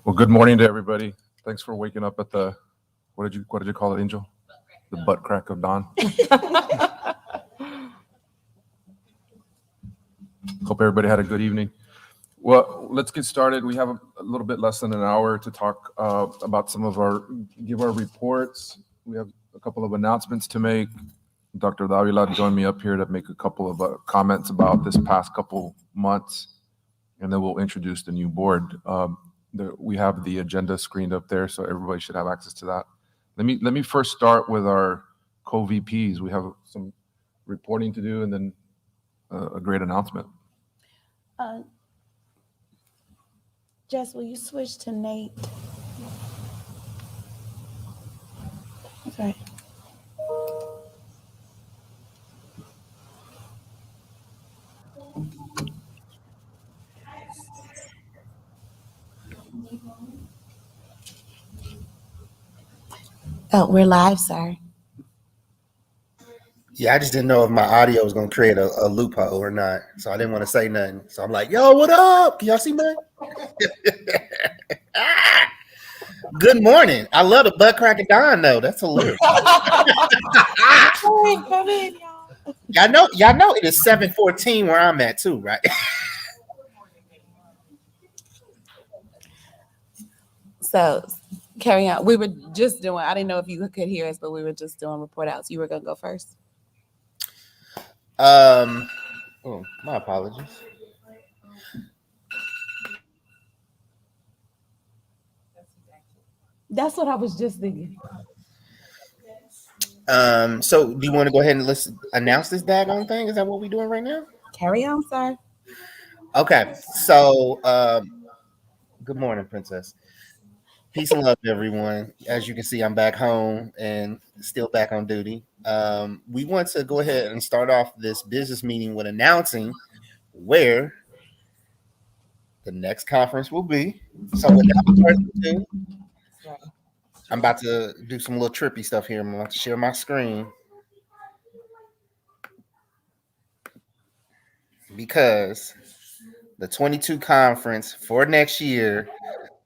Well, good morning to everybody. Thanks for waking up at the what did you call it, Angel? The butt crack of dawn. Hope everybody had a good evening. Well, let's get started. We have a little bit less than an hour to talk about give our reports. We have a couple of announcements to make. Dr. Davila joined me up here to make a couple of comments about this past couple months, and then we'll introduce the new board. We have the agenda screened up there, so everybody should have access to that. Let me first start with our co-VPs. We have some reporting to do, and then a great announcement. Jess, will you switch to Nate? Okay. Oh, we're live, sir. Yeah, I just didn't know if my audio was going to create a loophole or not. So I didn't want to say nothing. So I'm like, yo, what up? Can y'all see me? Good morning. I love the butt cracking Don, though. That's hilarious. Come in, y'all. Y'all know it is 7:14 where I'm at, too, right? So, carry on. We were just doing, I didn't know if you could hear us, but we were just doing report outs. You were going to go first? Oh, my apologies. That's what I was just thinking. So do you want to go ahead and announce this daggone thing? Is that what we're doing right now? Carry on, sir. Okay. So, good morning, Princess. Peace and love, everyone. As you can see, I'm back home and still back on duty. We want to go ahead and start off this business meeting with announcing where the next conference will be. So without further ado, I'm about to do some little trippy stuff here. I'm about to share my screen because the 22 conference for next year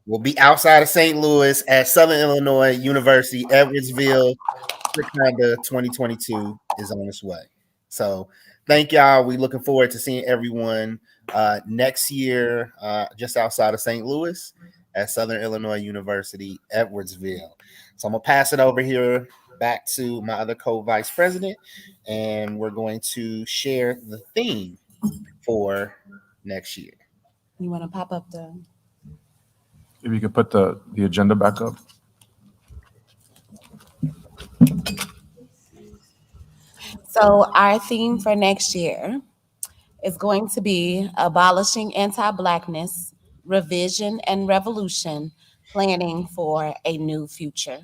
will be outside of St. Louis at Southern Illinois University, Edwardsville. 2022 is on its way. So thank y'all. We're looking forward to seeing everyone next year just outside of St. Louis at Southern Illinois University, Edwardsville. So I'm going to pass it over here back to my other co-vice president, and we're going to share the theme for next year. You want to pop up the... If you could put the agenda back up. So our theme for next year is going to be abolishing anti-Blackness, revision and revolution, planning for a new future.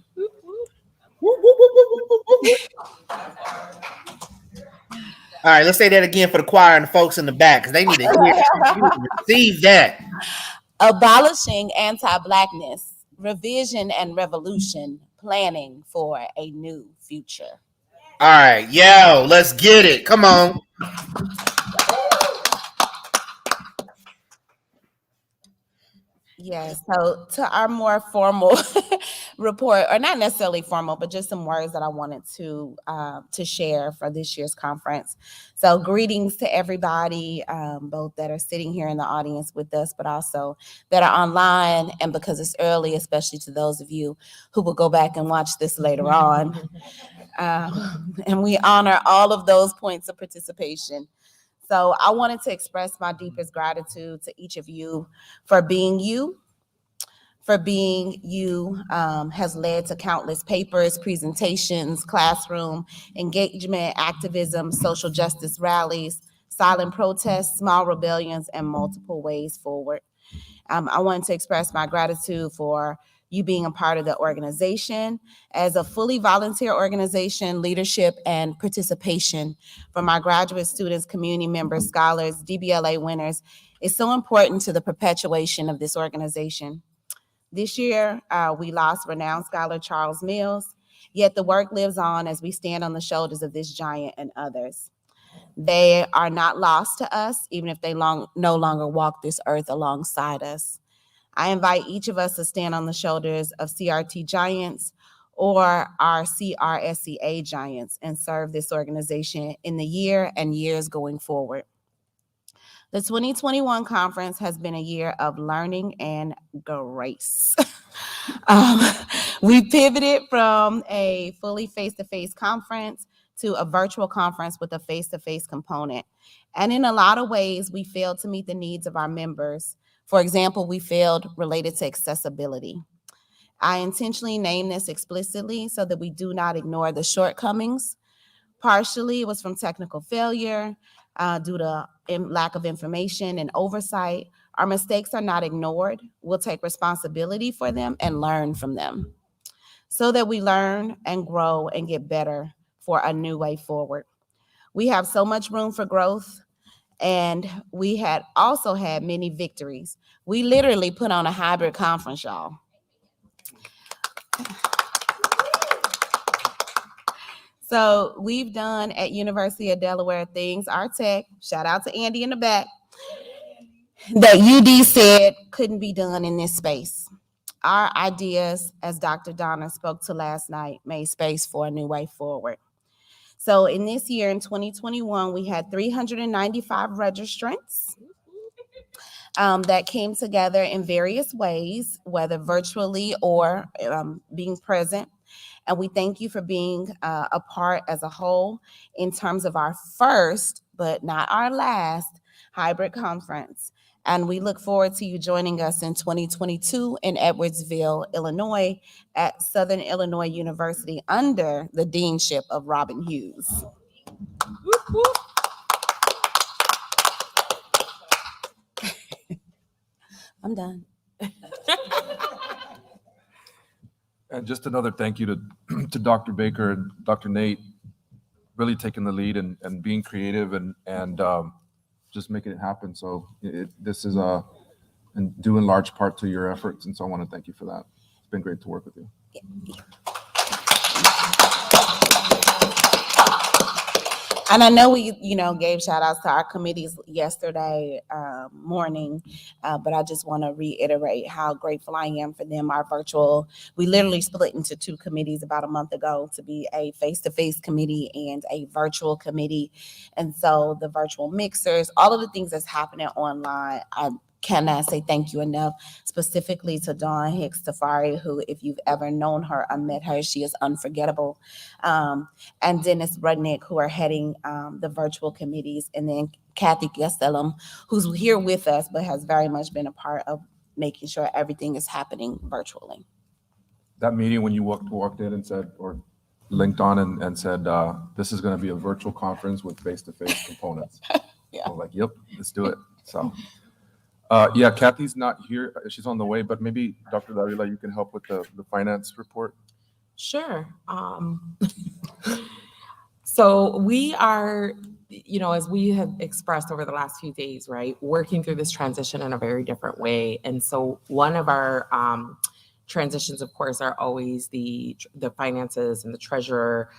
All right, let's say that again for the choir and the folks in the back because they need to hear receive that. Abolishing anti-Blackness, revision and revolution, planning for a new future. All right, yo, let's get it. Come on. Yeah, so to our more formal report, or not necessarily formal, but just some words that I wanted to share for this year's conference. So greetings to everybody, both that are sitting here in the audience with us, but also that are online. And because it's early, especially to those of you who will go back and watch this later on. And we honor all of those points of participation. So I wanted to express my deepest gratitude to each of you for being you. For being you has led to countless papers, presentations, classroom engagement, activism, social justice rallies, silent protests, small rebellions, and multiple ways forward. I wanted to express my gratitude for you being a part of the organization. As a fully volunteer organization, leadership and participation from our graduate students, community members, scholars, DBLA winners is so important to the perpetuation of this organization. This year, we lost renowned scholar Charles Mills, yet the work lives on as we stand on the shoulders of this giant and others. They are not lost to us, even if they no longer walk this earth alongside us. I invite each of us to stand on the shoulders of CRT giants or our CRSEA giants and serve this organization in the year and years going forward. The 2021 conference has been a year of learning and grace. We pivoted from a fully face-to-face conference to a virtual conference with a face-to-face component. And in a lot of ways, we failed to meet the needs of our members. For example, we failed related to accessibility. I intentionally named this explicitly so that we do not ignore the shortcomings. Partially, it was from technical failure due to lack of information and oversight. Our mistakes are not ignored. We'll take responsibility for them and learn from them so that we learn and grow and get better for a new way forward. We have so much room for growth, and we had also had many victories. We literally put on a hybrid conference, y'all. So we've done at University of Delaware things, our tech, shout out to Andy in the back, that UD said couldn't be done in this space. Our ideas, as Dr. Donna spoke to last night, made space for a new way forward. So in this year, in 2021, we had 395 registrants that came together in various ways, whether virtually or being present. And we thank you for being a part as a whole in terms of our first, but not our last, hybrid conference. And we look forward to you joining us in 2022 in Edwardsville, Illinois, at Southern Illinois University under the deanship of Robin Hughes. I'm done. And just another thank you to Dr. Baker and Dr. Nate, really taking the lead and being creative and just making it happen. So this is and due in large part to your efforts. And so I want to thank you for that. It's been great to work with you. And I know we, gave shout outs to our committees yesterday morning, but I just want to reiterate how grateful I am for them. Our virtual, we literally split into two committees about a month ago to be a face-to-face committee and a virtual committee. And so the virtual mixers, all of the things that's happening online, I cannot say thank you enough, specifically to Dawn Hicks Tafari, who, if you've ever known her or met her, she is unforgettable. And Dennis Rudnick, who are heading the virtual committees, and then Kathy Gastelum, who's here with us, but has very much been a part of making sure everything is happening virtually. That meeting when you walked in and said, or linked on and said, this is going to be a virtual conference with face-to-face components. Yeah. I was like, yep, let's do it. So. Kathy's not here. She's on the way, but maybe Dr. Davila, you can help with the finance report. Sure. So we are, as we have expressed over the last few days, right, working through this transition in a very different way. And so one of our transitions, of course, are always the finances and the treasurer.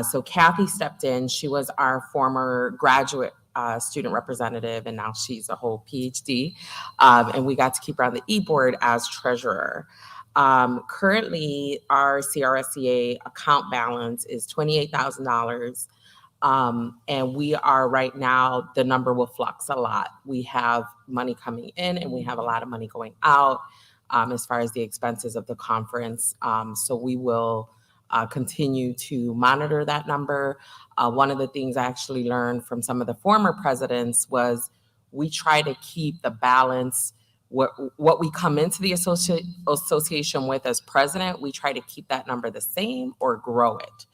So Kathy stepped in. She was our former graduate student representative, and now she's a whole PhD. And we got to keep her on the e-board as treasurer. Currently, our CRSEA account balance is $28,000. And we are right now, the number will flux a lot. We have money coming in and we have a lot of money going out as far as the expenses of the conference. So we will continue to monitor that number. One of the things I actually learned from some of the former presidents was we try to keep the balance. What we come into the association with as president, we try to keep that number the same or grow it.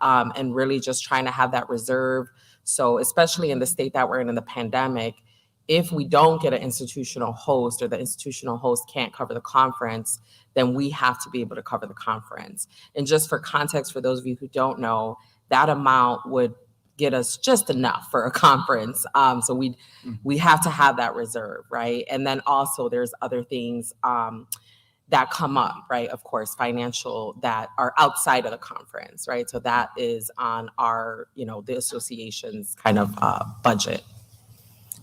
And really just trying to have that reserve. So especially in the state that we're in the pandemic, if we don't get an institutional host or the institutional host can't cover the conference, then we have to be able to cover the conference. And just for context, for those of you who don't know, that amount would get us just enough for a conference. So we have to have that reserve, right? And then also there's other things that come up, right? Of course, financial that are outside of the conference, right? So that is on our, the association's kind of budget.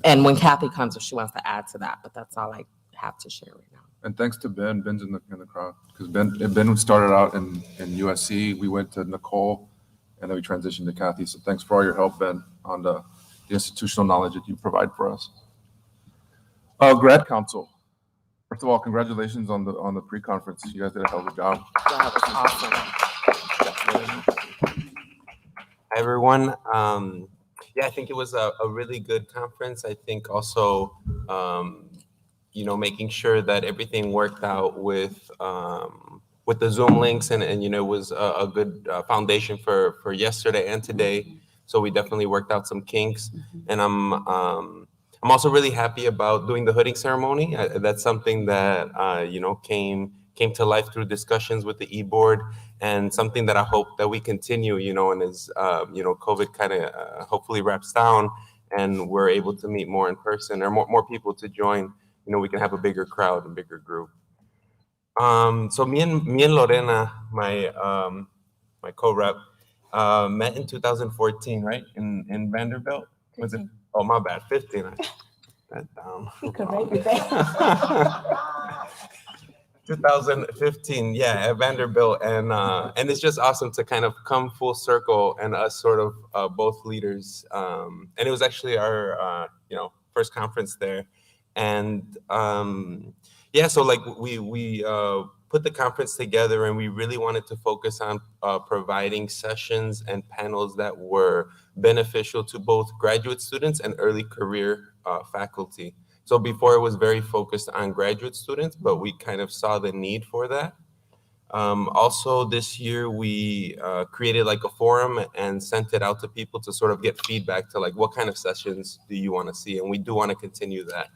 And when Kathy comes, if she wants to add to that, but that's all I have to share right now. And thanks to Ben. Ben's in the crowd because Ben started out in USC. We went to Nicole, and then we transitioned to Kathy. So thanks for all your help, Ben, on the institutional knowledge that you provide for us. Grad Council. First of all, congratulations on the pre-conference. You guys did a hell of a job. Yeah, it was awesome. Hi, everyone. I think it was a really good conference. I think also, making sure that everything worked out with the Zoom links and it was a good foundation for yesterday and today. So we definitely worked out some kinks, and I'm also really happy about doing the hooding ceremony. That's something that came to life through discussions with the e-board, and something that I hope that we continue, and as COVID kind of hopefully wraps down and we're able to meet more in person or more people to join, we can have a bigger crowd and bigger group. So me and Lorena, my co-rep, met in 2014, right? In Vanderbilt. Was it? Oh, my bad. 15. That down. 2015, yeah, at Vanderbilt, and it's just awesome to kind of come full circle and us sort of both leaders. And it was actually our first conference there, and so like we put the conference together, and we really wanted to focus on providing sessions and panels that were beneficial to both graduate students and early career faculty. So before it was very focused on graduate students, but we kind of saw the need for that. Also this year we created like a forum and sent it out to people to sort of get feedback to like, what kind of sessions do you want to see? And we do want to continue that.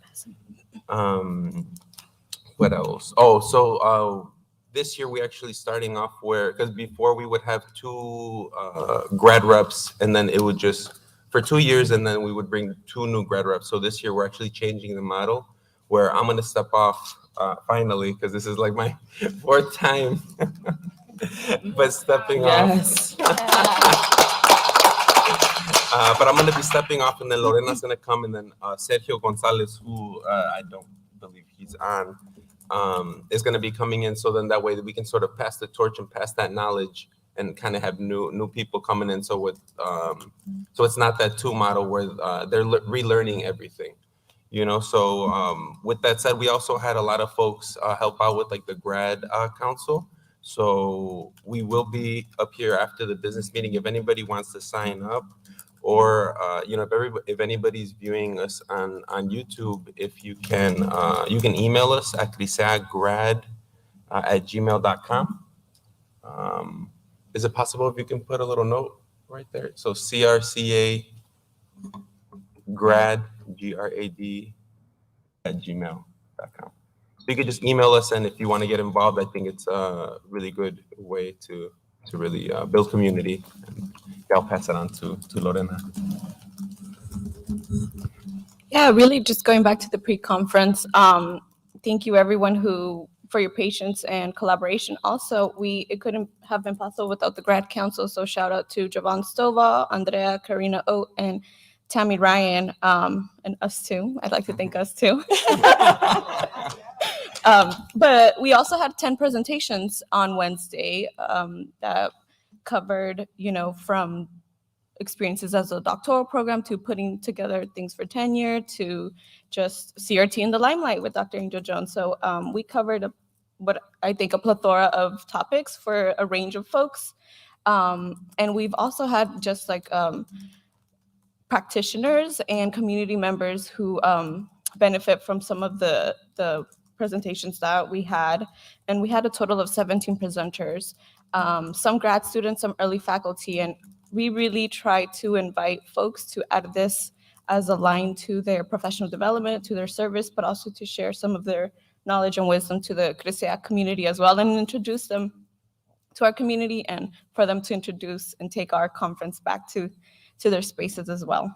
What else? Oh, so this year we actually starting off because before we would have 2 grad reps, and then it would just for 2 years, and then we would bring 2 new grad reps. So this year we're actually changing the model, where I'm going to step off finally, because this is like my 4th time, but stepping off. But I'm going to be stepping off, and then Lorena's going to come, and then Sergio Gonzalez, who I don't believe he's on, is going to be coming in. So then that way that we can sort of pass the torch and pass that knowledge and kind of have new people coming in. So so it's not that 2 model where they're relearning everything, So with that said, we also had a lot of folks help out with like the grad council. So we will be up here after the business meeting if anybody wants to sign up, or if anybody's viewing us on YouTube, if you can email us at CRSEAgrad@gmail.com. Is it possible if you can put a little note right there? So CRCA grad, GRAD, @gmail.com. So you could just email us, and if you want to get involved, I think it's a really good way to really build community. And I'll pass it on to Lorena. Yeah, really just going back to the pre-conference. Thank you everyone for your patience and collaboration. Also, it couldn't have been possible without the grad council. So shout out to Javon Stova, Andrea, Karina Oat, and Tammy Ryan, and us too. I'd like to thank us too. But we also had 10 presentations on Wednesday that covered, from experiences as a doctoral program to putting together things for tenure to just CRT in the limelight with Dr. Angel Jones. So we covered what I think a plethora of topics for a range of folks. And we've also had just like practitioners and community members who benefit from some of the presentations that we had. And we had a total of 17 presenters, some grad students, some early faculty, and we really try to invite folks to add this as a line to their professional development, to their service, but also to share some of their knowledge and wisdom to the CRSEA community as well, and introduce them to our community, and for them to introduce and take our conference back to their spaces as well.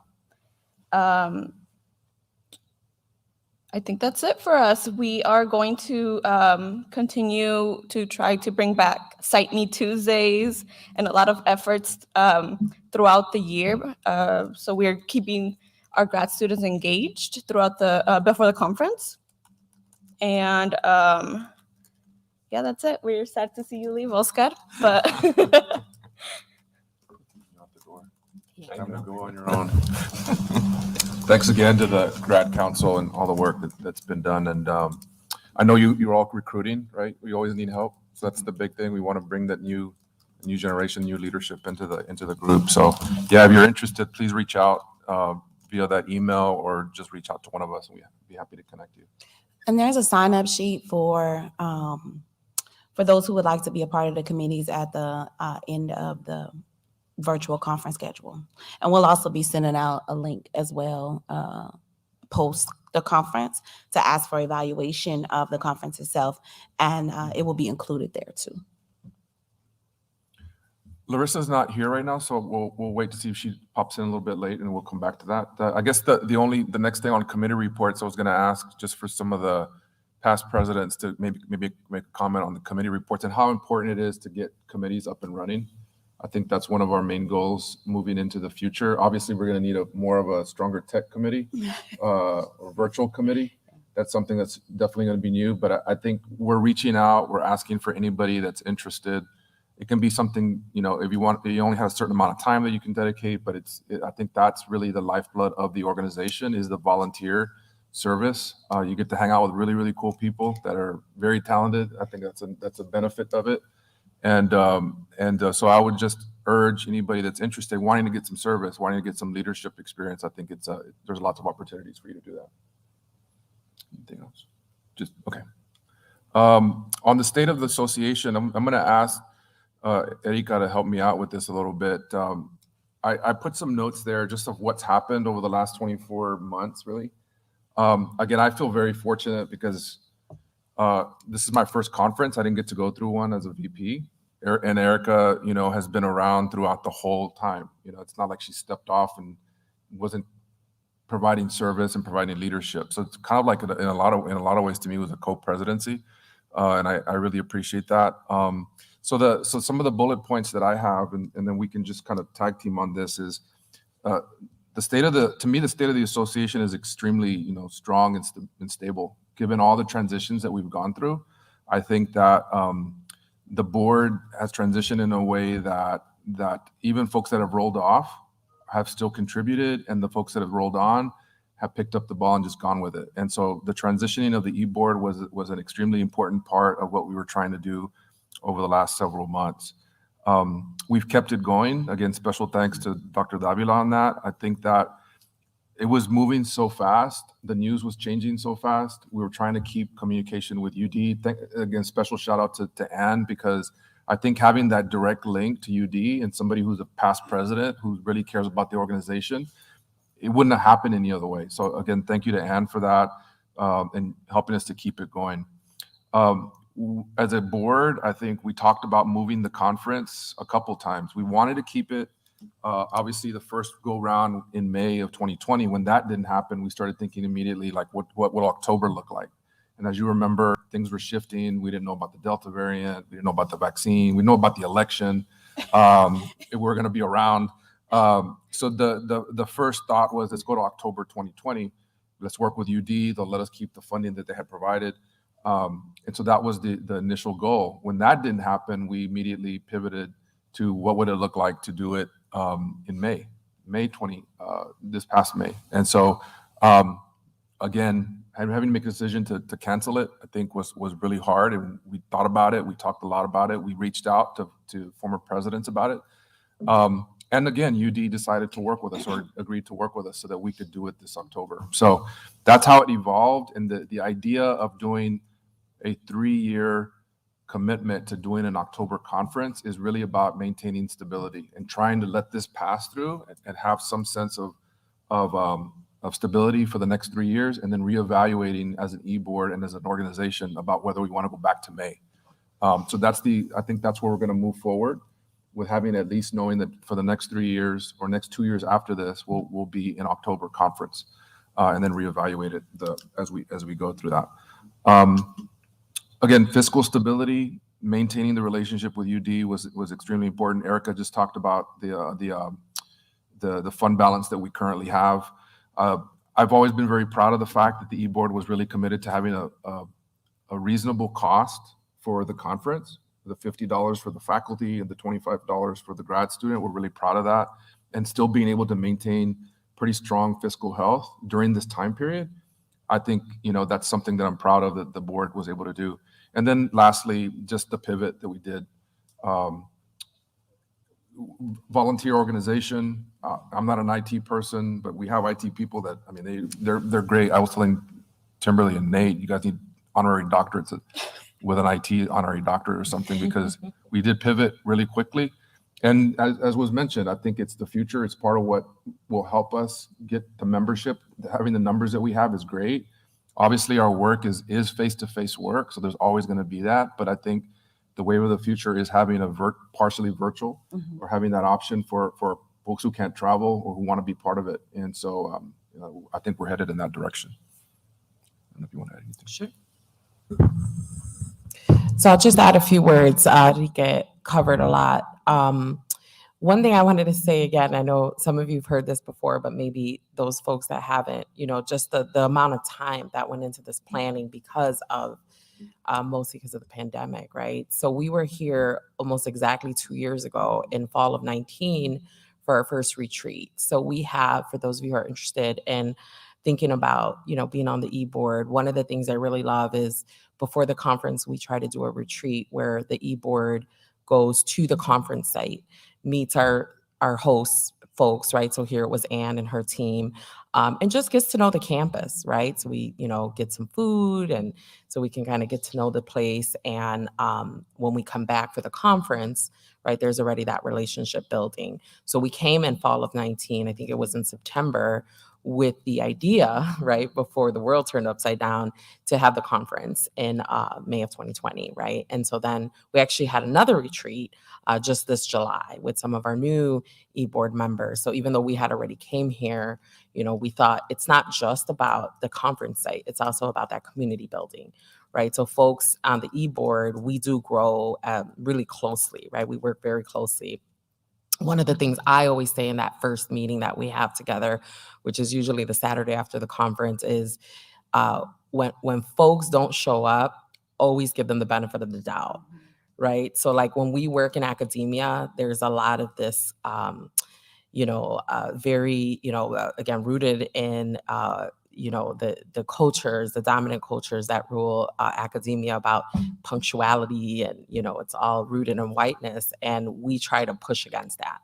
I think that's it for us. We are going to continue to try to bring back Site Me Tuesdays and a lot of efforts throughout the year. So we're keeping our grad students engaged throughout the before the conference. And yeah, that's it. We're sad to see you leave, Oscar, but Out the door. Time to go on your own. Thanks again to the grad council and all the work that's been done. And I know you're all recruiting, right? We always need help. So that's the big thing. We want to bring that new generation, new leadership into the group. So yeah, if you're interested, please reach out via that email or just reach out to one of us and we'd be happy to connect you. And there's a sign-up sheet for those who would like to be a part of the committees at the end of the virtual conference schedule. And we'll also be sending out a link as well post the conference to ask for evaluation of the conference itself. And it will be included there too. Larissa's not here right now, so we'll wait to see if she pops in a little bit late, and we'll come back to that. I guess the next thing on committee reports, I was going to ask just for some of the past presidents to maybe make a comment on the committee reports and how important it is to get committees up and running. I think that's one of our main goals moving into the future. Obviously, we're going to need more of a stronger tech committee or virtual committee. That's something that's definitely going to be new, but I think we're reaching out. We're asking for anybody that's interested. It can be something, if you only have a certain amount of time that you can dedicate, but I think that's really the lifeblood of the organization is the volunteer service. You get to hang out with really, really cool people that are very talented. I think that's a benefit of it. And so I would just urge anybody that's interested, wanting to get some service, wanting to get some leadership experience. I think there's lots of opportunities for you to do that. Anything else? Just okay. On the state of the association, I'm going to ask Erika to help me out with this a little bit. I put some notes there just of what's happened over the last 24 months, really. Again, I feel very fortunate because this is my first conference. I didn't get to go through one as a VP. And Erika, has been around throughout the whole time. It's not like she stepped off and wasn't providing service and providing leadership. So it's kind of like in a lot of ways to me it was a co-presidency, and I really appreciate that. So some of the bullet points that I have, and then we can just kind of tag team on this is the state of the association is extremely strong and stable given all the transitions that we've gone through. I think that the board has transitioned in a way that even folks that have rolled off have still contributed, and the folks that have rolled on have picked up the ball and just gone with it. And so the transitioning of the e-board was an extremely important part of what we were trying to do over the last several months. We've kept it going. Again, special thanks to Dr. Davila on that. I think that it was moving so fast. The news was changing so fast. We were trying to keep communication with UD. Again, special shout out to Ann, because I think having that direct link to UD and somebody who's a past president who really cares about the organization, it wouldn't have happened any other way. So again, thank you to Ann for that and helping us to keep it going. As a board, I think we talked about moving the conference a couple times. We wanted to keep it, obviously the first go round in May of 2020. When that didn't happen, we started thinking immediately, like, what will October look like? And as you remember, things were shifting. We didn't know about the Delta variant. We didn't know about the vaccine. We know about the election. If we're going to be around. So the first thought was, let's go to October 2020. Let's work with UD. They'll let us keep the funding that they had provided. And so that was the initial goal. When that didn't happen, we immediately pivoted to what would it look like to do it in May 20, this past May. And so, again, having to make a decision to cancel it, I think was really hard. And we thought about it. We talked a lot about it. We reached out to former presidents about it. And again, UD decided to work with us, or agreed to work with us, so that we could do it this October. So that's how it evolved. And the idea of doing a 3-year commitment to doing an October conference is really about maintaining stability and trying to let this pass through and have some sense of stability for the next 3 years, and then reevaluating as an e-board and as an organization about whether we want to go back to May. So I think that's where we're going to move forward, with having at least knowing that for the next 3 years or next 2 years after this, we'll be in October conference. and then reevaluate it as we go through that. Again, fiscal stability, maintaining the relationship with UD was extremely important. Erica just talked about the fund balance that we currently have. I've always been very proud of the fact that the e-board was really committed to having a reasonable cost for the conference, the $50 for the faculty and the $25 for the grad student. We're really proud of that, and still being able to maintain pretty strong fiscal health during this time period. I think, that's something that I'm proud of that the board was able to do. And then lastly, just the pivot that we did. Volunteer organization. I'm not an IT person, but we have IT people that, they're great. I was telling Timberly and Nate, you guys need honorary doctorates with an IT honorary doctorate or something, because we did pivot really quickly. And as was mentioned, I think it's the future. It's part of what will help us get the membership. Having the numbers that we have is great. Obviously, our work is face-to-face work, so there's always going to be that. But I think the wave of the future is having a partially virtual, or having that option for folks who can't travel or who want to be part of it. And so I think we're headed in that direction. I don't know if you want to add anything. Sure. So I'll just add a few words. Enrique covered a lot. One thing I wanted to say again, I know some of you have heard this before, but maybe those folks that haven't, just the amount of time that went into this planning because of mostly because of the pandemic, right? So we were here almost exactly 2 years ago in fall of 19 for our first retreat. So we have, for those of you who are interested in thinking about, being on the e-board, one of the things I really love is before the conference, we try to do a retreat where the e-board goes to the conference site, meets our hosts folks, right? So here it was Anne and her team, and just gets to know the campus, right? So we, get some food, and so we can kind of get to know the place. And when we come back for the conference, right, there's already that relationship building. So we came in fall of 19, I think it was in September, with the idea, right, before the world turned upside down, to have the conference in May of 2020, right? And so then we actually had another retreat just this July with some of our new e-board members. So even though we had already came here, we thought it's not just about the conference site, it's also about that community building, right? So folks on the e-board, we do grow really closely, right? We work very closely. One of the things I always say in that first meeting that we have together, which is usually the Saturday after the conference, is when folks don't show up, always give them the benefit of the doubt, right? So like when we work in academia, there's a lot of this, very, again, rooted in, the cultures, the dominant cultures that rule academia about punctuality, and, it's all rooted in whiteness. And we try to push against that,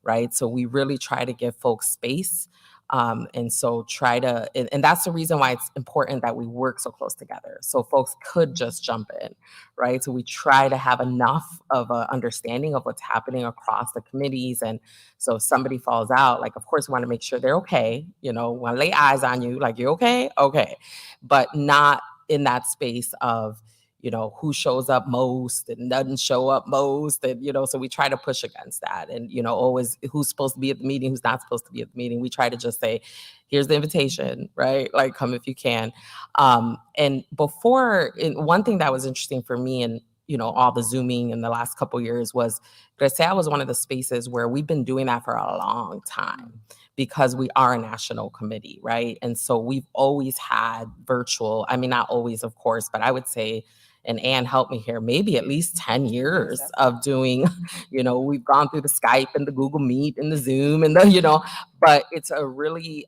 right? So we really try to give folks space. And so and that's the reason why it's important that we work so close together. So folks could just jump in, right? So we try to have enough of an understanding of what's happening across the committees. And so if somebody falls out, like, of course, we want to make sure they're okay. Want to lay eyes on you, like, you're okay? Okay. But not in that space of, who shows up most and doesn't show up most. And, so we try to push against that. And, always who's supposed to be at the meeting, who's not supposed to be at the meeting. We try to just say, here's the invitation, right? Like, come if you can. And one thing that was interesting for me and, all the Zooming in the last couple of years was CRSEA was one of the spaces where we've been doing that for a long time, because we are a national committee, right? And so we've always had virtual, not always, of course, but I would say, and Anne helped me here, maybe at least 10 years of doing, we've gone through the Skype and the Google Meet and the Zoom and but it's a really,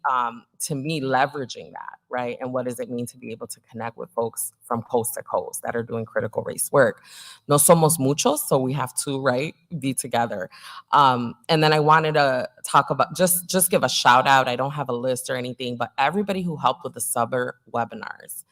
to me, leveraging that, right? And what does it mean to be able to connect with folks from coast to coast that are doing critical race work? No somos muchos, so we have to, right, be together. And then I wanted to talk about, just give a shout out. I don't have a list or anything, but everybody who helped with the summer webinars.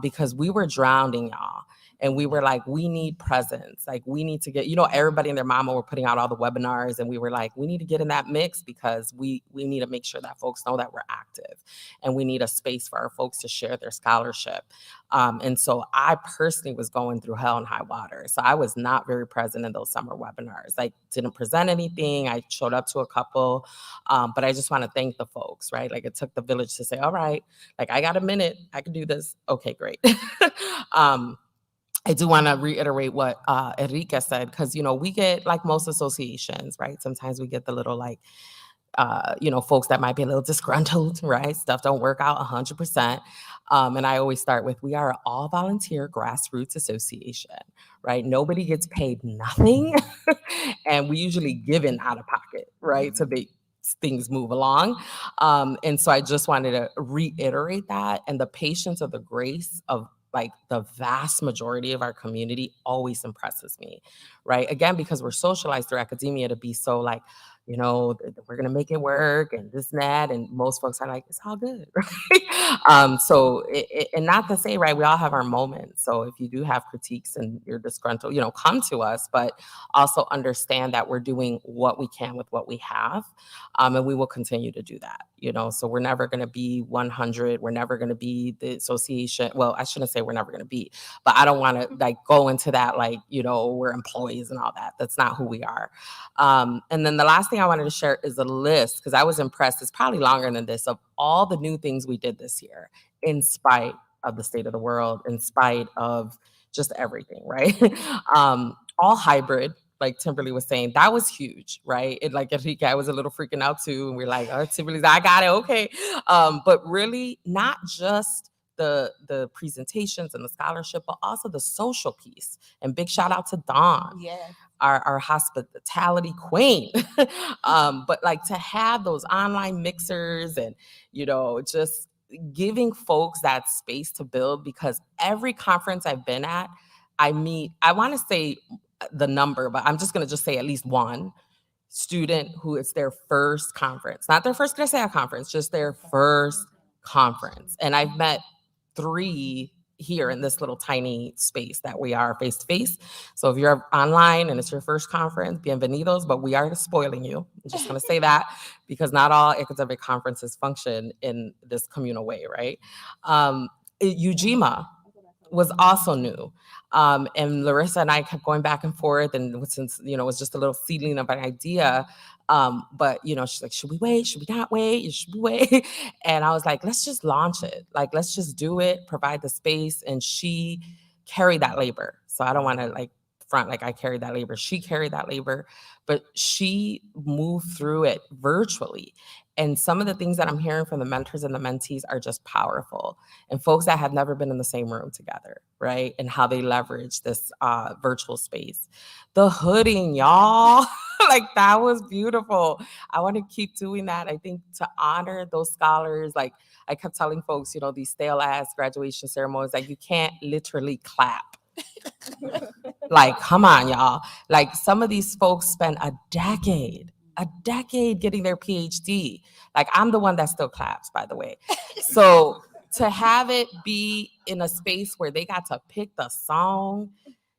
Because we were drowning, y'all. And we were like, we need presence. Like we need to get, you know, everybody and their mama were putting out all the webinars, and we were like, we need to get in that mix because we need to make sure that folks know that we're active, and we need a space for our folks to share their scholarship. And so I personally was going through hell and high water. So I was not very present in those summer webinars. I didn't present anything. I showed up to a couple, but I just want to thank the folks, right? Like it took the village to say, all right, like I got a minute, I can do this. Okay, great. I do want to reiterate what Enrique said, because, you know, we get, like most associations, right? Sometimes we get the little like, you know, folks that might be a little disgruntled, right? Stuff don't work out 100%. And I always start with, we are an all volunteer grassroots association, right? Nobody gets paid nothing. And we usually give in out of pocket, right? To make things move along. And so I just wanted to reiterate that. And the patience of the grace of like the vast majority of our community always impresses me, right? Again, because we're socialized through academia to be so like, you know, we're going to make it work and this and that. And most folks are like, it's all good. Right? And not to say, right, we all have our moments. So if you do have critiques and you're disgruntled, you know, come to us, but also understand that we're doing what we can with what we have. And we will continue to do that, you know, so we're never going to be 100. We're never going to be the association. Well, I shouldn't say we're never going to be, but I don't want to like go into that, like, you know, we're employees and all that. That's not who we are. And then the last thing I wanted to share is a list, because I was impressed. It's probably longer than this, of all the new things we did this year, in spite of the state of the world, in spite of just everything, right? All hybrid, like Timberly was saying, that was huge, right? It like Enrique, I was a little freaking out too, and we're like, oh, Timberly's, I got it, okay. But really, not just the presentations and the scholarship, but also the social piece. And big shout out to Dawn. Yes. Our hospitality queen. But like to have those online mixers and, you know, just giving folks that space to build, because every conference I've been at, I want to say the number, but I'm just going to just say at least one student who it's their first conference, not their first CRSEA conference, just their first conference. And I've met 3 here in this little tiny space that we are face to face. So if you're online and it's your first conference, bienvenidos, but we are spoiling you. I'm just going to say that, because not all academic conferences function in this communal way, right? UGMA was also new. And Larissa and I kept going back and forth, and since, you know, it was just a little seedling of an idea, but, you know, she's like, should we wait? Should we not wait? Should we wait? And I was like, let's just launch it. Like, let's just do it, provide the space. And she carried that labor. So I don't want to like front like I carried that labor. She carried that labor, but she moved through it virtually. And some of the things that I'm hearing from the mentors and the mentees are just powerful. And folks that have never been in the same room together, right? And how they leverage this virtual space. The hooding, y'all, like that was beautiful. I want to keep doing that. I think to honor those scholars, like I kept telling folks, you know, these stale ass graduation ceremonies, like you can't literally clap. Like, come on, y'all. Like some of these folks spent a decade getting their PhD. Like I'm the one that still claps, by the way. So to have it be in a space where they got to pick the song,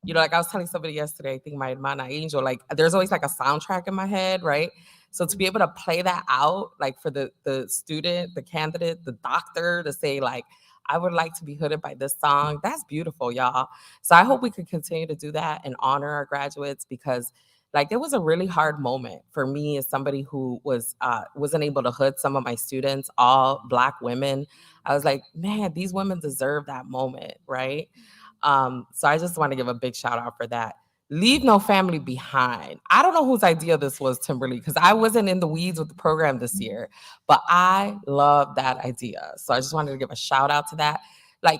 you know, like I was telling somebody yesterday, I think my hermana Angel, like there's always like a soundtrack in my head, right? So to be able to play that out, like for the student, the candidate, the doctor to say like, I would like to be hooded by this song. That's beautiful, y'all. So I hope we could continue to do that and honor our graduates, because like it was a really hard moment for me as somebody who wasn't able to hood some of my students, all Black women. I was like, man, these women deserve that moment, right? So I just want to give a big shout out for that. Leave no family behind. I don't know whose idea this was, Timberly, because I wasn't in the weeds with the program this year, but I love that idea. So I just wanted to give a shout out to that. Like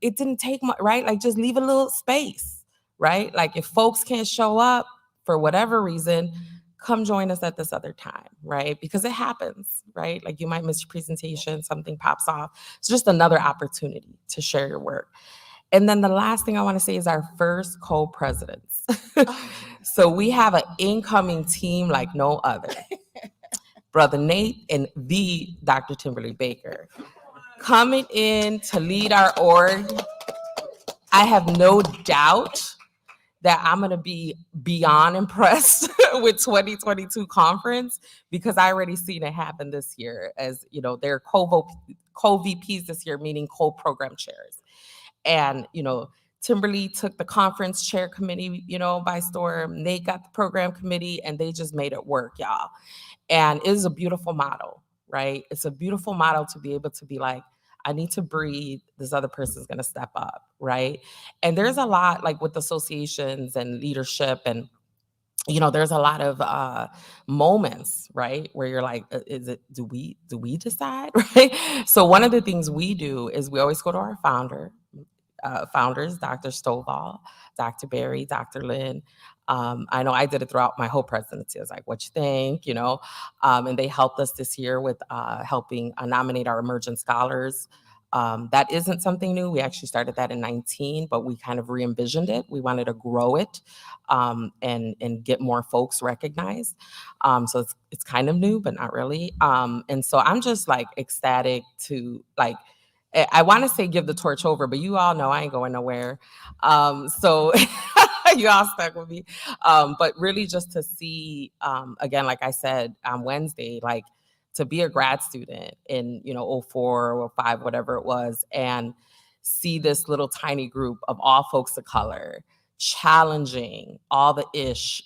it didn't take much, right? Like just leave a little space, right? Like if folks can't show up for whatever reason, come join us at this other time, right? Because it happens, right? Like you might miss your presentation, something pops off. It's just another opportunity to share your work. And then the last thing I want to say is our first co-presidents. So we have an incoming team like no other. Brother Nate and the Dr. Timberly Baker coming in to lead our org. I have no doubt that I'm going to be beyond impressed with 2022 conference, because I already seen it happen this year. As you know, they're co-VPs this year, meaning co-program chairs. And, Timberly took the conference chair committee, by storm. They got the program committee, and they just made it work, y'all. And it is a beautiful model, right? It's a beautiful model to be able to be like, I need to breathe. This other person's going to step up, right? And there's a lot like with associations and leadership, and there's a lot of moments, right, where you're like, do we decide, right? So one of the things we do is we always go to our founders, Dr. Stovall, Dr. Barry, Dr. Lynn. I know I did it throughout my whole presidency. I was like, what you think, and they helped us this year with helping nominate our emerging scholars. That isn't something new. We actually started that in 2019, but we kind of re-envisioned it. We wanted to grow it and get more folks recognized. So it's kind of new, but not really. And so I'm just like ecstatic to like, I want to say give the torch over, but you all know I ain't going nowhere. So you all stuck with me. But really just to see, again, like I said, on Wednesday, like to be a grad student in, 04 or 05, whatever it was, and see this little tiny group of all folks of color challenging all the ish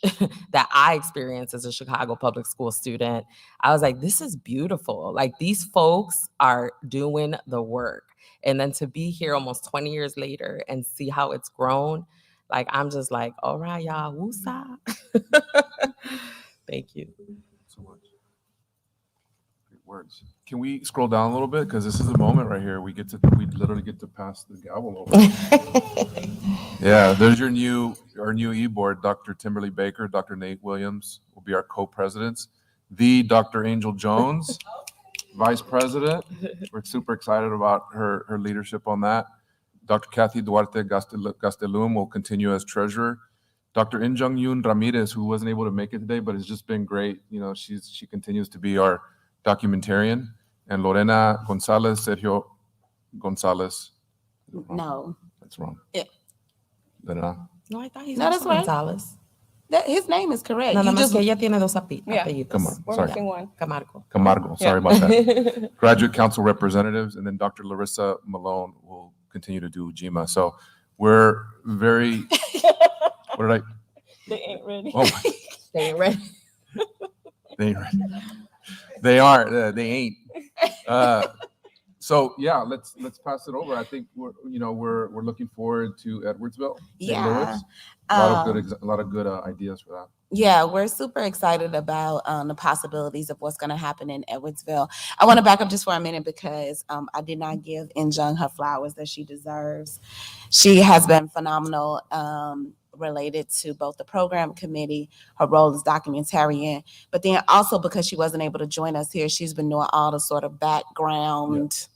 that I experienced as a Chicago public school student. I was like, this is beautiful. Like these folks are doing the work. And then to be here almost 20 years later and see how it's grown, like, I'm just like, all right, y'all, woosah. Thank you. So much. Great words. Can we scroll down a little bit? Because this is the moment right here. We literally get to pass the gavel over. Yeah, there's our new e-board, Dr. Timberly Baker, Dr. Nate Williams will be our co-presidents. The Dr. Angel Jones, vice president. We're super excited about her leadership on that. Dr. Kathy Duarte Gastelum will continue as treasurer. Dr. Injung Yoon Ramirez, who wasn't able to make it today, but has just been great. She continues to be our documentarian. And Lorena Gonzalez, Sergio Gonzalez. No. That's wrong. Yeah. No, I thought he's No, that's right. Gonzalez. His name is correct. No, You más just- que ella tiene dos Yeah. apellidos. Come on. We're Sorry. missing one. Camargo. Sorry about that. Graduate Council representatives, and then Dr. Larissa Malone will continue to do GMA. So we're very, what did I? They ain't ready. Oh, They ain't ready. they ain't ready. They are. They ain't. So yeah, let's pass it over. I think we're looking forward to Edwardsville, St. Yeah. Louis. A lot of good ideas for that. Yeah, we're super excited about the possibilities of what's going to happen in Edwardsville. I want to back up just for a minute because I did not give Injung her flowers that she deserves. She has been phenomenal related to both the program committee, her role as documentarian, but then also because she wasn't able to join us here, she's been doing all the sort of background. Yeah.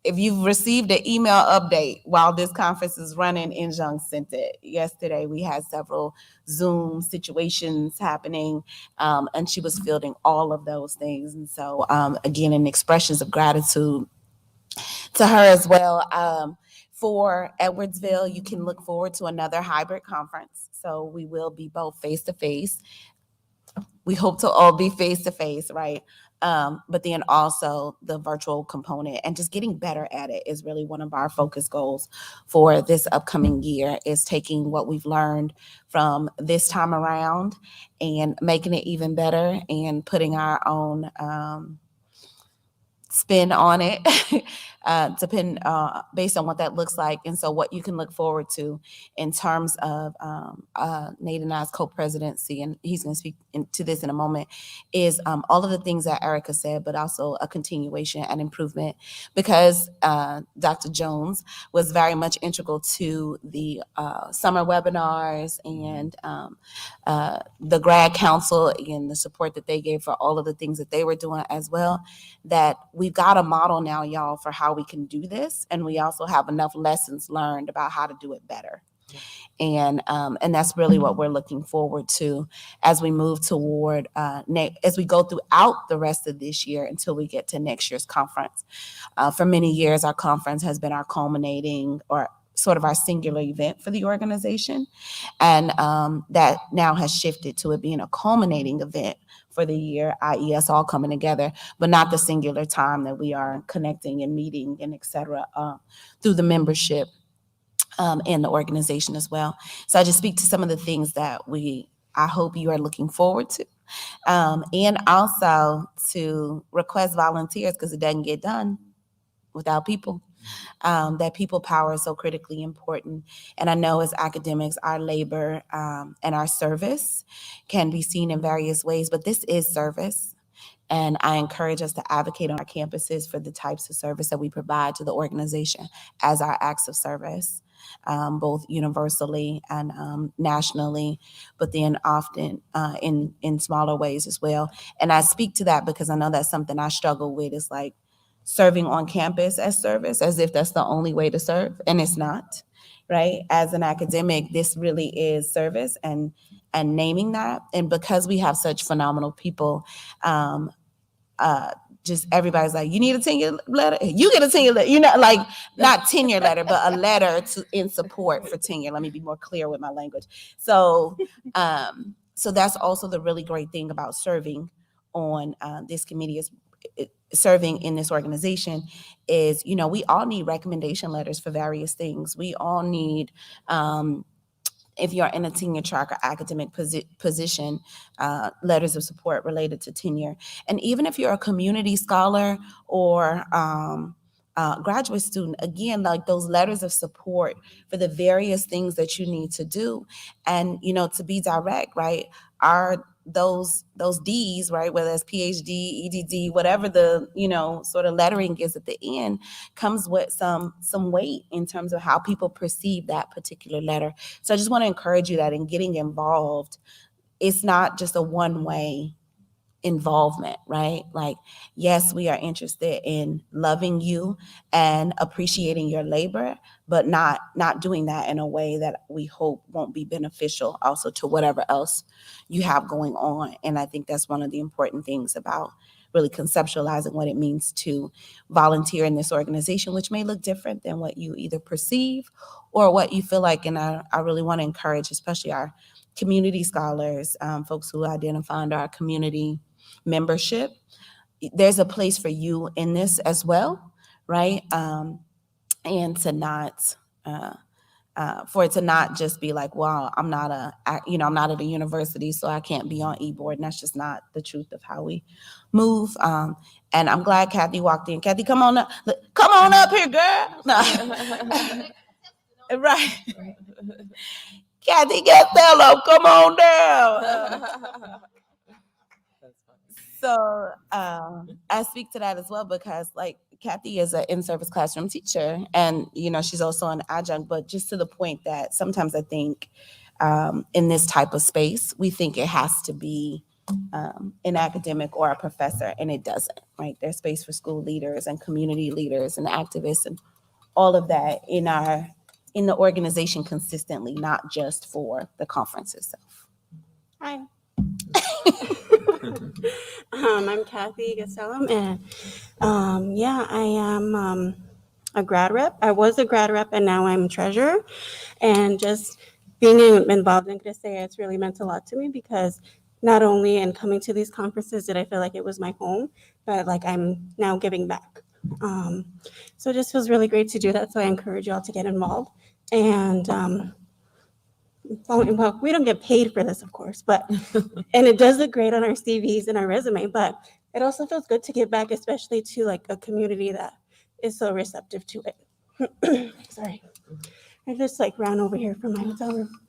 If you've received an email update while this conference is running, Injung sent it. Yesterday, we had several Zoom situations happening, and she was fielding all of those things. And so, again, in expressions of gratitude to her as well. For Edwardsville, you can look forward to another hybrid conference. So we will be both face-to-face. We hope to all be face-to-face, right? But then also the virtual component and just getting better at it is really one of our focus goals for this upcoming year, is taking what we've learned from this time around and making it even better and putting our own spin on it, based on what that looks like. And so what you can look forward to in terms of Nate and I's co-presidency, and he's going to speak to this in a moment, is all of the things that Erica said, but also a continuation and improvement, because Dr. Jones was very much integral to the summer webinars and the grad council and the support that they gave for all of the things that they were doing as well, that we've got a model now, y'all, for how we can do this. And we also have enough lessons learned about how to do it better. And that's really what we're looking forward to as we move toward, as we go throughout the rest of this year until we get to next year's conference. For many years, our conference has been our culminating or sort of our singular event for the organization. And that now has shifted to it being a culminating event for the year, i.e. us all coming together, but not the singular time that we are connecting and meeting and et cetera through the membership in the organization as well. So I just speak to some of the things that I hope you are looking forward to. And also to request volunteers, because it doesn't get done without people. That people power is so critically important. And I know as academics, our labor and our service can be seen in various ways, but this is service. And I encourage us to advocate on our campuses for the types of service that we provide to the organization as our acts of service, both universally and nationally, but then often in smaller ways as well. And I speak to that because I know that's something I struggle with, is like serving on campus as service, as if that's the only way to serve, and it's not, right? As an academic, this really is service, and naming that. And because we have such phenomenal people, just everybody's like, you need a tenure letter, you get a tenure letter, like not tenure letter, but a letter in support for tenure. Let me be more clear with my language. So that's also the really great thing about serving on this committee, is serving in this organization, is, we all need recommendation letters for various things. We all need, if you're in a tenure track or academic position, letters of support related to tenure. And even if you're a community scholar or graduate student, again, like those letters of support for the various things that you need to do. And, to be direct, right, are those D's, right, whether it's PhD, EDD, whatever the, sort of lettering is at the end, comes with some weight in terms of how people perceive that particular letter. So I just want to encourage you that in getting involved, it's not just a one-way involvement, right? Like, yes, we are interested in loving you and appreciating your labor, but not doing that in a way that we hope won't be beneficial also to whatever else you have going on. And I think that's one of the important things about really conceptualizing what it means to volunteer in this organization, which may look different than what you either perceive or what you feel like. And I really want to encourage, especially our community scholars, folks who identify under our community membership, there's a place for you in this as well, right? And to not, for it to not just be like, well, I'm not at a university, so I can't be on e-board. And that's just not the truth of how we move. And I'm glad Kathy walked in. Kathy, come on up here, girl. No. Right. Kathy Castello, come on down. So I speak to that as well because, like, Kathy is an in-service classroom teacher, and she's also an adjunct. But just to the point that sometimes I think in this type of space, we think it has to be an academic or a professor, and it doesn't. Right? There's space for school leaders and community leaders and activists and all of that in the organization consistently, not just for the conference itself. Hi. I'm Kathy Gastellum, and I am a grad rep. I was a grad rep, and now I'm treasurer. And just being involved in CRSEA, it's really meant a lot to me, because not only in coming to these conferences did I feel like it was my home, but like I'm now giving back. So it just feels really great to do that. So I encourage you all to get involved. And well, we don't get paid for this, of course, but and it does look great on our CVs and our resume, but it also feels good to give back, especially to like a community that is so receptive to it. Sorry, I just like ran over here from my hotel room.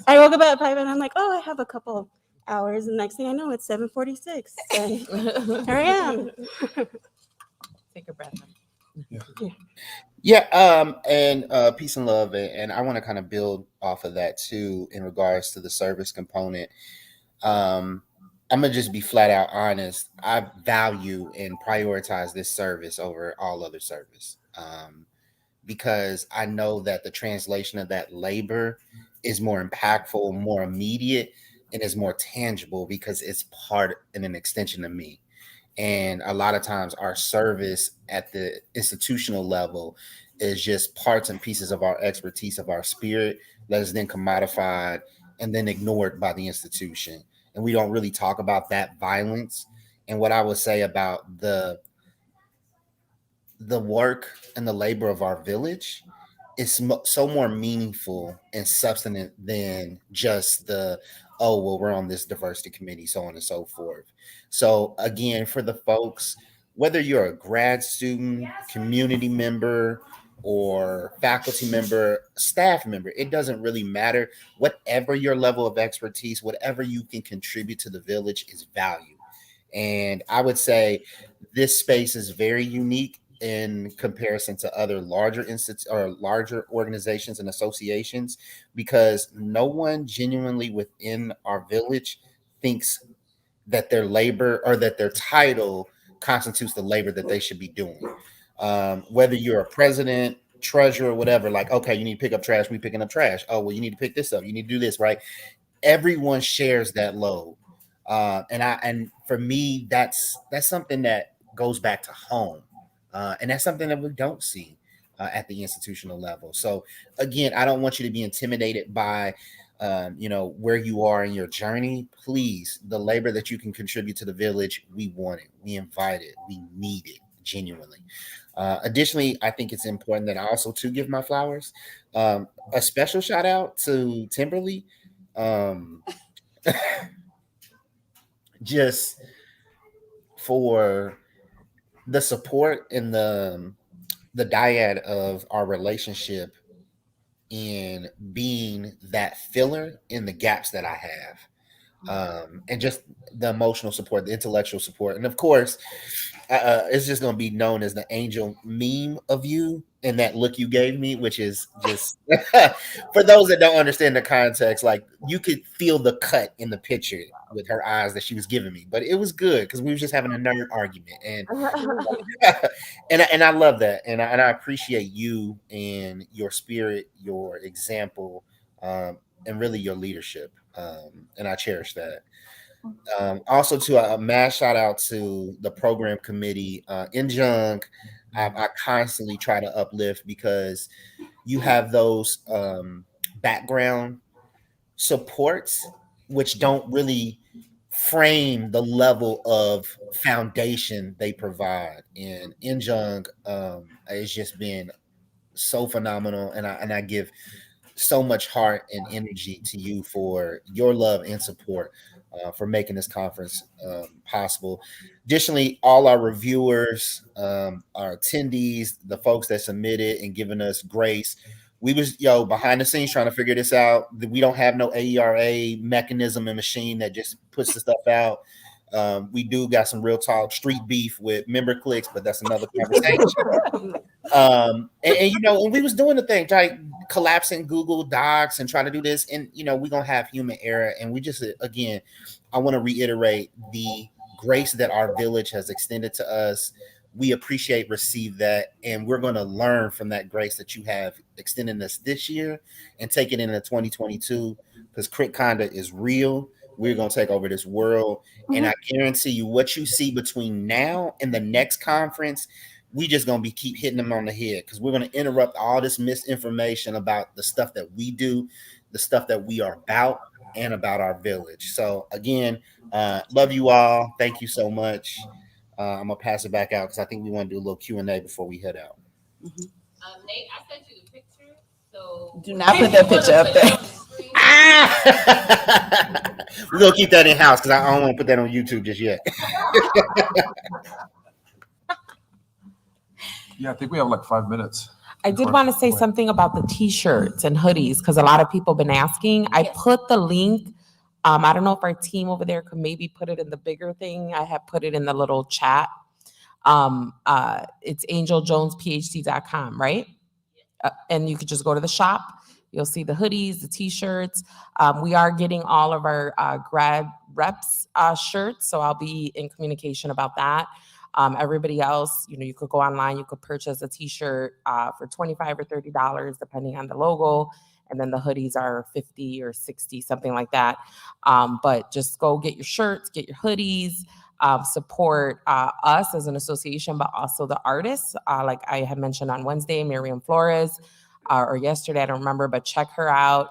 I woke up at 5 and I'm like, oh, I have a couple hours, and next thing I know, it's 7:46, and here I am. Take a breath. Yeah, and peace and love, and I want to kind of build off of that too in regards to the service component. I'm gonna just be flat out honest. I value and prioritize this service over all other service, because I know that the translation of that labor is more impactful, more immediate, and is more tangible because it's part and an extension of me. And a lot of times our service at the institutional level is just parts and pieces of our expertise, of our spirit, that is then commodified and then ignored by the institution. And we don't really talk about that violence. And what I would say about the work and the labor of our village is so more meaningful and substantive than just the, oh well, we're on this diversity committee, so on and so forth. So again, for the folks, whether you're a grad student, community member, or faculty member, staff member, it doesn't really matter. Whatever your level of expertise, whatever you can contribute to the village is valued. And I would say this space is very unique in comparison to other larger institutes or larger organizations and associations, because no one genuinely within our village thinks that their labor or that their title constitutes the labor that they should be doing. Whether you're a president, treasurer, whatever, like, okay, you need to pick up trash, we picking up trash. Oh, well, you need to pick this up, you need to do this, right? Everyone shares that load. And for me, that's something that goes back to home. And that's something that we don't see at the institutional level. So again, I don't want you to be intimidated by where you are in your journey. Please, the labor that you can contribute to the village, we want it, we invite it, we need it genuinely. Additionally, I think it's important that I also to give my flowers. A special shout out to Timberly. Just for the support and the dyad of our relationship in being that filler in the gaps that I have, and just the emotional support, the intellectual support, and of course, it's just going to be known as the angel meme of you and that look you gave me, which is just for those that don't understand the context, like you could feel the cut in the picture with her eyes that she was giving me, but it was good because we were just having a nerd argument, and and I love that, and I appreciate you and your spirit, your example, and really your leadership, and I cherish that. Also, to a mass shout out to the program committee in Jung. I constantly try to uplift because you have those background supports which don't really frame the level of foundation they provide. And in Jung, it's just been so phenomenal, and I give so much heart and energy to you for your love and support for making this conference possible. Additionally, all our reviewers, our attendees, the folks that submitted and given us grace. We was behind the scenes trying to figure this out. We don't have no AERA mechanism and machine that just puts the stuff out. We do got some real talk street beef with member clicks, but that's another conversation. And we was doing the thing, like collapsing Google Docs and trying to do this, and we're gonna have human error. And we just, again, I want to reiterate the grace that our village has extended to us. We appreciate, receive that, and we're going to learn from that grace that you have extended us this year and take it into 2022, because crit conduct is real. We're going to take over this world. And I guarantee you, what you see between now and the next conference, we just going to keep hitting them on the head, because we're going to interrupt all this misinformation about the stuff that we do, the stuff that we are about, and about our village. So again, love you all. Thank you so much. I'm gonna pass it back out because I think we want to do a little Q&A before we head out. Nate, I sent you the picture, so Do not put that picture up there. We're gonna keep that in house because I don't want to put that on YouTube just yet. Yeah, I think we have like 5 minutes. I did want to say something about the t-shirts and hoodies, because a lot of people have been asking. I put the link. I don't know if our team over there could maybe put it in the bigger thing. I have put it in the little chat. It's angeljonesphd.com, right? And you could just go to the shop. You'll see the hoodies, the t-shirts. We are getting all of our grad reps shirts, so I'll be in communication about that. Everybody else, you could go online, you could purchase a t-shirt for $25 or $30, depending on the logo. And then the hoodies are 50 or 60, something like that. But just go get your shirts, get your hoodies. support us as an association, but also the artists. Like I had mentioned on Wednesday, Miriam Flores, or yesterday, I don't remember, but check her out.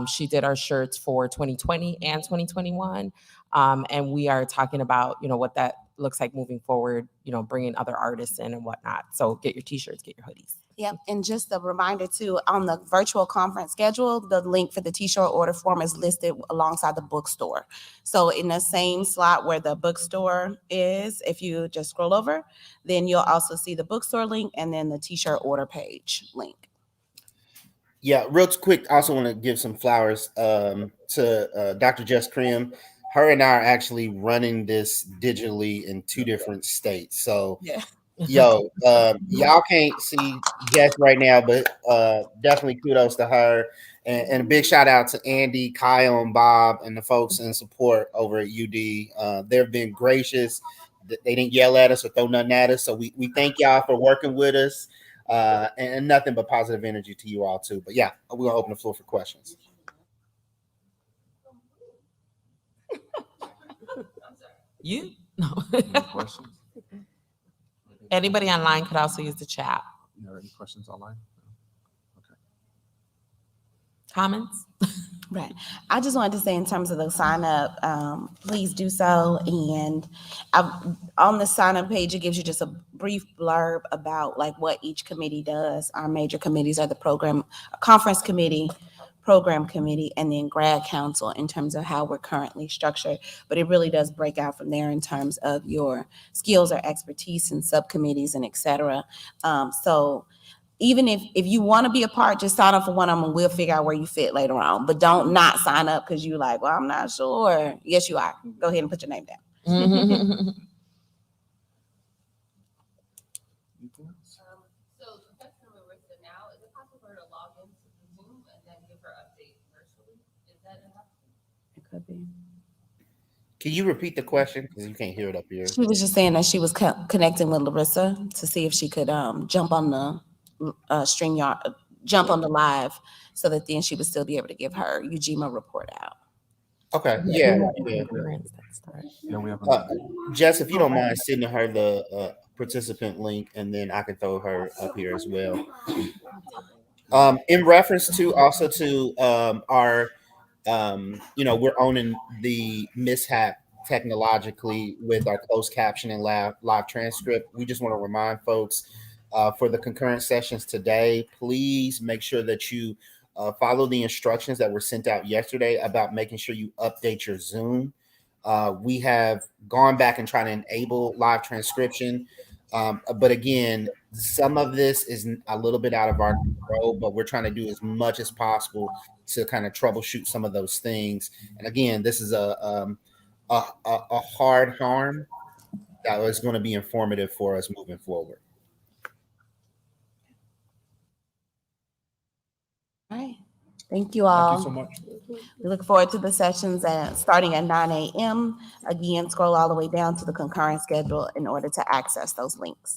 She did our shirts for 2020 and 2021. And we are talking about, what that looks like moving forward, bringing other artists in and whatnot. So get your t-shirts, get your hoodies. Yep, and just a reminder too, on the virtual conference schedule, the link for the t-shirt order form is listed alongside the bookstore. So in the same slot where the bookstore is, if you just scroll over, then you'll also see the bookstore link and then the t-shirt order page link. Yeah, real quick, I also want to give some flowers to Dr. Jess Krim. Her and I are actually running this digitally in 2 different states. So, Yeah. yo, y'all can't see Jess right now, but definitely kudos to her. And a big shout out to Andy, Kyle, and Bob, and the folks in support over at UD. They've been gracious. They didn't yell at us or throw nothing at us. So we thank y'all for working with us. And nothing but positive energy to you all too. But yeah, we're gonna open the floor for questions. You? No. Any questions? Anybody online could also use the chat. You have any questions online? Comments? Right. I just wanted to say in terms of the sign up, please do so. And on the sign up page, it gives you just a brief blurb about like what each committee does. Our major committees are the conference committee, program committee, and then grad council in terms of how we're currently structured. But it really does break out from there in terms of your skills or expertise in subcommittees and et cetera. So even if you want to be a part, just sign up for one of them and we'll figure out where you fit later on. But don't not sign up because you're like, well, I'm not sure. Yes, you are. Go ahead and put your name down. So that's from Marissa now. Is it possible for her to log into the Zoom and then give her update virtually? Is that enough? It could be. Can you repeat the question? Because you can't hear it up here. She was just saying that she was connecting with Larissa to see if she could jump on the StreamYard, jump on the live so that then she would still be able to give her Ujima report out. Okay. Yeah. Yeah, we have. Jess, if you don't mind sending her the participant link, and then I can throw her up here as well. In reference to also to our, we're owning the mishap technologically with our closed captioning live transcript. We just want to remind folks for the concurrent sessions today, please make sure that you follow the instructions that were sent out yesterday about making sure you update your Zoom. We have gone back and tried to enable live transcription. But again, some of this is a little bit out of our control, but we're trying to do as much as possible to kind of troubleshoot some of those things. And again, this is a hard harm that is going to be informative for us moving forward. All right. Thank you all. Thank you so much. We look forward to the sessions starting at 9 a.m. Again, scroll all the way down to the concurrent schedule in order to access those links.